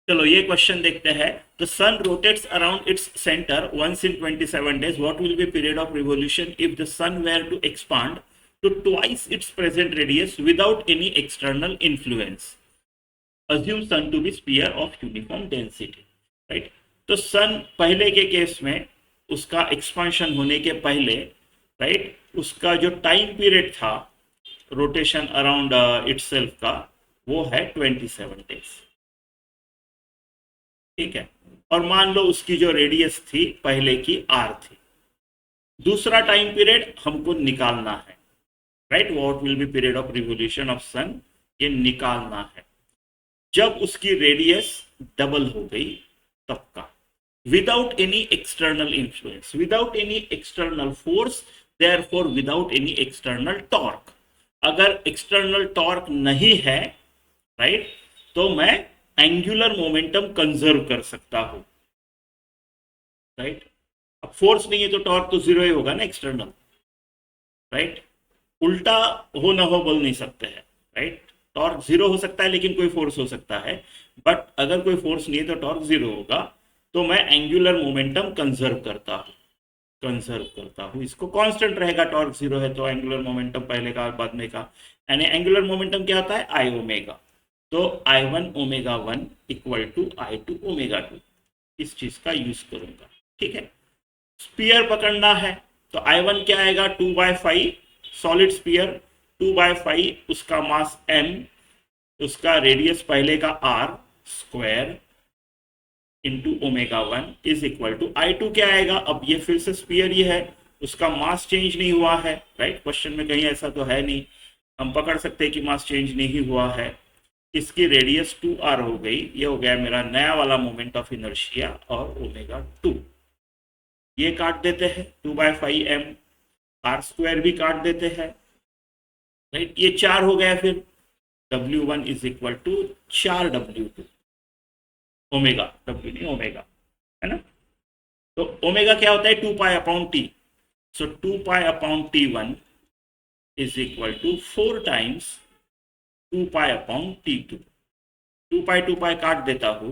चलो ये क्वेश्चन देखते हैं। The sun rotates around its centre once in 27 days. What will be period of revolution if the sun were to expand to twice its present radius without any external influence? Assume sun to be sphere of uniform density. Right? तो सन पहले के case में उसका expansion होने के पहले, right, उसका जो टाइम पीरियड था रोटेशन अराउंड इटसेल्फ का, वो है 27 डेज। ठीक है। और मान लो उसकी जो रेडियस थी पहले की आर थी। दूसरा टाइम पीरियड हमको निकालना है, right, what will be period of revolution of sun, ये निकालना है जब उसकी रेडियस डबल हो गई तब का, without any external influence, without any external force, therefore without any external torque. अगर एक्सटर्नल टॉर्क नहीं है, राइट, तो मैं एंगुलर मोमेंटम कंजर्व कर सकता हूं, राइट। अब फोर्स नहीं है तो टॉर्क तो जीरो ही होगा ना, एक्सटर्नल, राइट। उल्टा हो ना हो बोल नहीं सकते हैं, राइट। टॉर्क जीरो हो सकता है लेकिन कोई फोर्स हो सकता है, बट अगर कोई फोर्स नहीं है तो टॉर्क जीरो होगा। तो मैं एंगुलर मोमेंटम कंजर्व करता हूँ। इसको कांस्टेंट रहेगा, टॉर्क जीरो है तो एंगुलर मोमेंटम पहले का बाद में का, यानी एंगुलर मोमेंटम क्या होता है, आई ओमेगा। तो I1 omega 1 equal to I2 omega 2, इस चीज का यूज करूंगा। ठीक है। स्पीयर पकड़ना है तो I1 क्या आएगा, 2/5, सॉलिड स्पीयर 2/5, उसका मास m, उसका रेडियस पहले का r square into omega 1 is equal to I2 क्या आएगा। अब ये फिर से स्पीयर ही है, उसका मास चेंज नहीं हुआ है, राइट। क्वेश्चन में कहीं ऐसा तो है नहीं, हम पकड़ सकते हैं कि मास चेंज नहीं हुआ है। इसकी रेडियस 2r हो गई, ये हो गया मेरा नया वाला मोमेंट ऑफ इनर्शिया, और ओमेगा 2 ये काट देते हैं, 2/5m, आर स्क्वायर भी काट देते हैं, राइट। ये 4 हो गया, फिर W1 is equal to 4W2, omega, W नहीं ओमेगा, है ना। तो ओमेगा क्या होता है, 2π/t। So 2π/t1 is equal to 4 times 2π/t2। 2π काट देता हूं,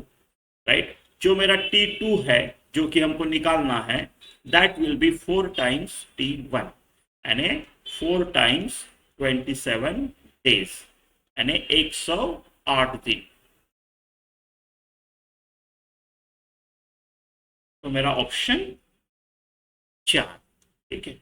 राइट। जो मेरा T2 है जो कि हमको निकालना है, that will be 4 times T1, यानी 4 टाइम्स 27 डेज, यानी 108 दिन। तो मेरा ऑप्शन 4, ठीक है।